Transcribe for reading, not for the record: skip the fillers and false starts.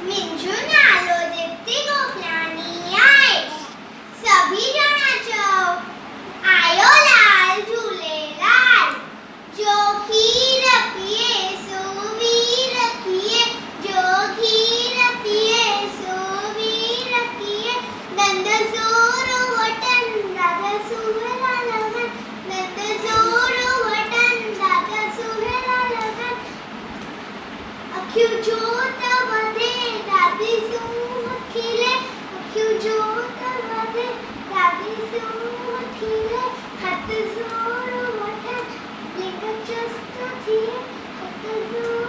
मिंजून आलो दीप्ती गोखलानी आए सभी जना चौ आयो लाल झूलेलाल जो खीर पिए सो वीर किए जो खीर पिए सो वीर किए नंद जोर वटन दादा सुहेला लगन नंद जोर वटन दादा सुहेला लगन अख्यू जोत वधे दादी सूह खिले अख्यू जोत वधे दादी सूह खिले हाथ जोर वटन लिंग चस्त थिए हाथ जोर